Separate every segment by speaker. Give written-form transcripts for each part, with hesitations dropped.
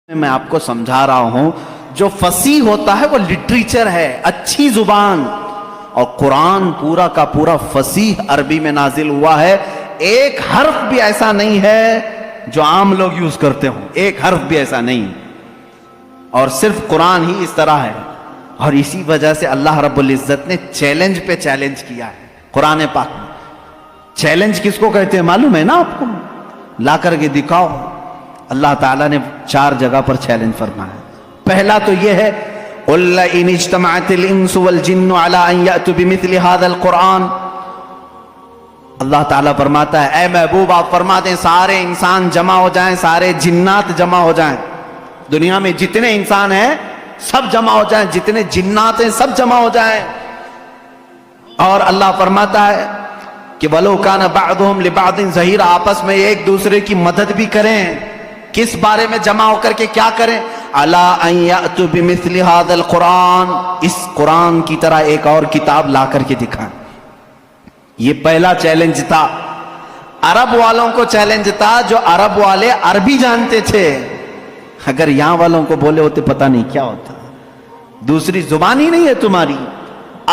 Speaker 1: میں آپ کو سمجھا رہا ہوں جو فصیح ہوتا ہے وہ لٹریچر ہے، اچھی زبان، اور قرآن پورا کا پورا فصیح عربی میں نازل ہوا ہے. ایک حرف بھی ایسا نہیں ہے جو عام لوگ یوز کرتے ہوں، ایک حرف بھی ایسا نہیں، اور صرف قرآن ہی اس طرح ہے. اور اسی وجہ سے اللہ رب العزت نے چیلنج پہ چیلنج کیا ہے قرآن پاک میں. چیلنج کس کو کہتے ہیں معلوم ہے نا آپ کو؟ لا کر کے دکھاؤ. اللہ تعالیٰ نے 4 جگہ پر چیلنج فرمایا. پہلا تو یہ ہے قُلْ لَئِنِ اجْتَمَعَتِ الْإِنسُ وَالْجِنُّ عَلَىٰ أَن يَأْتُوا بِمِثْلِ هَذَا الْقُرْآنِ. اللہ تعالیٰ فرماتا ہے اے محبوب آپ فرما دیں سارے انسان جمع ہو جائیں، سارے جنات جمع ہو جائیں، دنیا میں جتنے انسان ہیں سب جمع ہو جائیں، جتنے جنات ہیں سب جمع ہو جائیں. اور اللہ فرماتا ہے کہ وَلَوْ كَانَ بَعْضُهُمْ لِبَعْضٍ ظَهِيرًا، آپس میں ایک دوسرے کی مدد بھی کریں. کس بارے میں جمع ہو کر کے کیا کریں؟ عَلَىٰ أَن يَأْتُوا بِمِثْلِ هَذَا الْقُرْآنِ، اس قرآن کی طرح ایک اور کتاب لا کر کے دکھائیں. یہ پہلا چیلنج تھا. عرب والوں کو چیلنج تھا، جو عرب والے عربی جانتے تھے. اگر یہاں والوں کو بولے ہوتے پتہ نہیں کیا ہوتا، دوسری زبان ہی نہیں ہے تمہاری.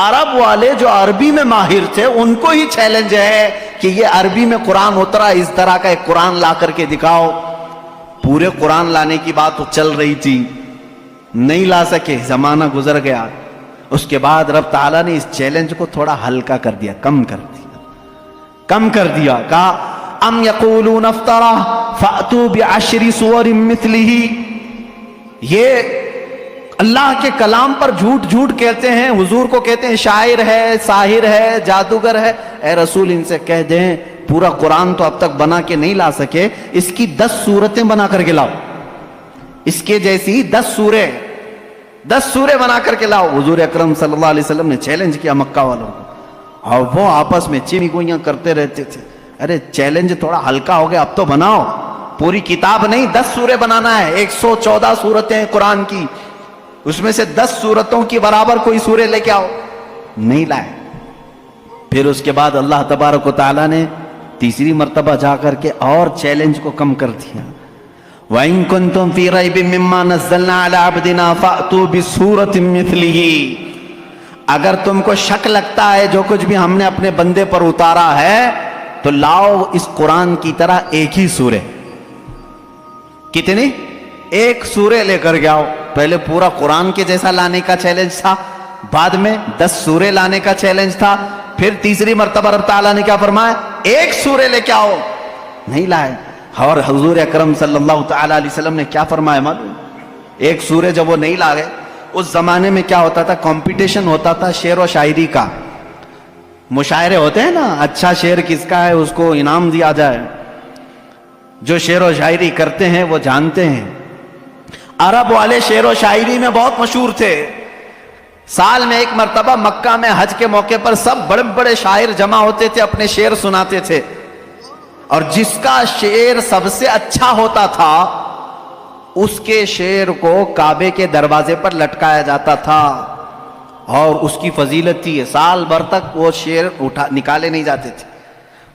Speaker 1: عرب والے جو عربی میں ماہر تھے ان کو ہی چیلنج ہے کہ یہ عربی میں قرآن اترا، اس طرح کا ایک قرآن لا کر کے دکھاؤ. پورے قرآن لانے کی بات چل رہی تھی، نہیں لا سکے، زمانہ گزر گیا. اس کے بعد رب تعالیٰ نے اس چیلنج کو تھوڑا ہلکا کر دیا، کم کر دیا. کہا ام یقولون افترا فأتوا بعشر سور مثلہ. یہ اللہ کے کلام پر جھوٹ کہتے ہیں، حضور کو کہتے ہیں شاعر ہے، ساحر ہے، جادوگر ہے. اے رسول ان سے کہہ دیں پورا قرآن تو اب تک بنا کے نہیں لا سکے، اس کی 10 سورتیں بنا کر کے لاؤ، اس کے جیسی 10 سورے بنا کر کے لاؤ. حضور اکرم صلی اللہ علیہ وسلم نے چیلنج کیا مکہ والوں کو، اور وہ آپس میں چمی گوئیاں کرتے رہتے تھے. ارے چیلنج تھوڑا ہلکا ہو گیا، اب تو بناؤ. پوری کتاب نہیں، 10 سورے بنانا ہے. 114 سورتیں ہیں قرآن کی، اس میں سے 10 سورتوں کی برابر کوئی سورے لے کے آؤ. نہیں لائے. پھر اس کے بعد اللہ تبارک و تعالیٰ نے تیسری مرتبہ جا کر کے اور چیلنج کو کم کر دیا. وَإِن كُنتُمْ فِي رَيْبٍ مِّمَّا نَزَّلْنَا عَلَىٰ عَبْدِنَا فَأْتُوا بِسُورَةٍ مِّثْلِهِ. اگر تم کو شک لگتا ہے جو کچھ بھی ہم نے اپنے بندے پر اتارا ہے تو لاؤ اس قرآن کی طرح ایک ہی سورے. کتنی؟ ایک سورے لے کر کے آؤ. پہلے پورا قرآن کے جیسا لانے کا چیلنج تھا، بعد میں 10 سورے لانے کا چیلنج تھا. پھر تیسری مرتبہ رب تعالیٰ نے کیا فرمایا؟ ایک سورے لے کے آؤ. نہیں لائے. اور حضور اکرم صلی اللہ تعالیٰ علیہ وسلم نے کیا فرمایا معلوم؟ ایک سورے جب وہ نہیں لائے، اس زمانے میں کیا ہوتا تھا؟ کمپٹیشن ہوتا تھا شعر و شاعری کا. مشاعرے ہوتے ہیں نا، اچھا شعر کس کا ہے اس کو انعام دیا جائے. جو شعر و شاعری کرتے ہیں وہ جانتے ہیں. عرب والے شعر و شاعری میں بہت مشہور تھے. سال میں ایک مرتبہ مکہ میں حج کے موقع پر سب بڑے بڑے شاعر جمع ہوتے تھے، اپنے شعر سناتے تھے، اور جس کا شعر سب سے اچھا ہوتا تھا اس کے شعر کو کعبے کے دروازے پر لٹکایا جاتا تھا. اور اس کی فضیلت تھی سال بھر تک وہ شعر نکالے نہیں جاتے تھے،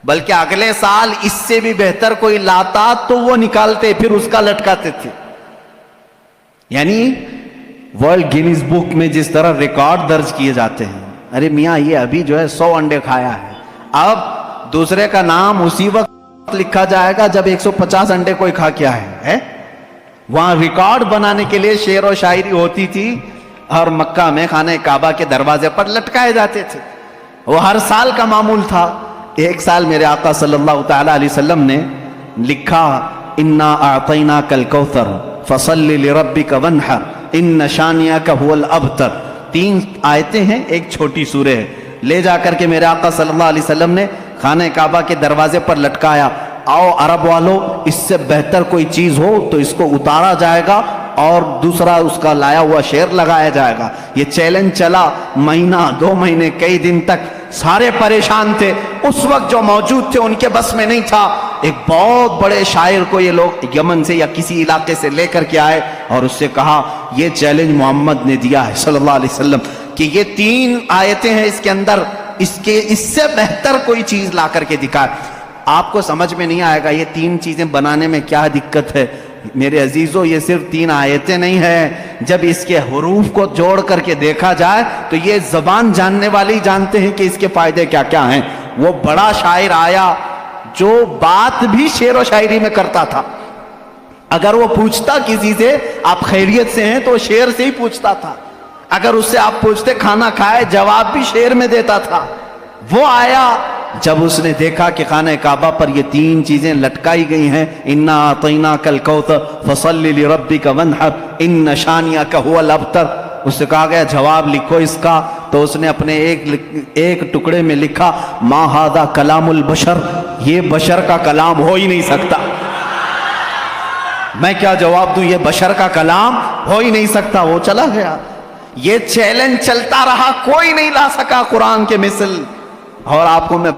Speaker 1: بلکہ اگلے سال اس سے بھی بہتر کوئی لاتا تو وہ نکالتے پھر اس کا لٹکاتے تھے. یعنی ورلڈ گینیز بک میں جس طرح ریکارڈ درج کیے جاتے ہیں، ارے میاں یہ ابھی جو ہے 100 انڈے کھایا ہے، اب دوسرے کا نام اسی وقت لکھا جائے گا جب 150 انڈے کوئی کھا کے آئے ہے. وہاں ریکارڈ بنانے کے لیے شعر و شاعری ہوتی تھی، اور مکہ میں خانہ کعبہ کے دروازے پر لٹکائے جاتے تھے. وہ ہر سال کا معمول تھا. ایک سال میرے آقا صلی اللہ تعالی علیہ وسلم نے لکھا انا اعطیناک الکوثر فصلی لربک وانحر ان شانیک هو الابتر. 3 آیتیں ہیں، ایک چھوٹی سورہ ہے. لے جا کر کے میرے آقا صلی اللہ علیہ وسلم نے خانہ کعبہ کے دروازے پر لٹکایا. آؤ عرب والو، اس سے بہتر کوئی چیز ہو تو اس کو اتارا جائے گا اور دوسرا اس کا لایا ہوا شعر لگایا جائے گا. یہ چیلنج چلا مہینہ 2 مہینے کئی دن تک. سارے پریشان تھے. اس وقت جو موجود تھے ان کے بس میں نہیں تھا. ایک بہت بڑے شاعر کو یہ لوگ یمن سے یا کسی علاقے سے لے کر کے آئے اور اس سے کہا یہ چیلنج محمد نے دیا ہے صلی اللہ علیہ وسلم کہ یہ 3 آیتیں ہیں اس کے اندر، اس سے بہتر کوئی چیز لا کر کے دکھائے. آپ کو سمجھ میں نہیں آئے گا یہ 3 چیزیں بنانے میں کیا دقت ہے. میرے عزیزوں یہ صرف 3 آیتیں نہیں ہیں، جب اس کے حروف کو جوڑ کر کے دیکھا جائے تو یہ زبان جاننے والے ہی جانتے ہیں کہ اس کے فائدے کیا کیا ہیں۔ وہ بڑا شاعر آیا جو بات بھی شعر و شاعری میں کرتا تھا، اگر وہ پوچھتا کسی سے آپ خیریت سے ہیں تو شعر سے ہی پوچھتا تھا، اگر اس سے آپ پوچھتے کھانا کھائے جواب بھی شعر میں دیتا تھا۔ وہ آیا جب اس نے دیکھا کہ خانہ کعبہ پر یہ 3 چیزیں لٹکائی گئی ہیں، اِنَّا أَعْطَيْنَاكَ الْكَوْثَرَ فَصَلِّ لِرَبِّكَ وَانْحَرْ إِنَّ شَانِئَكَ هُوَ الْأَبْتَرُ، اس سے کہا گیا جواب لکھو اس کا، تو اس نے اپنے ایک ٹکڑے میں لکھا مَا هَذَا كَلَامُ الْبَشَرِ، یہ بشر کا کلام ہو ہی نہیں سکتا۔ میں کیا جواب دوں، یہ بشر کا کلام ہو ہی نہیں سکتا۔ وہ چلا گیا، یہ چیلنج چلتا رہا، کوئی نہیں لا سکا قرآن کے مثل۔ اور آپ کو میں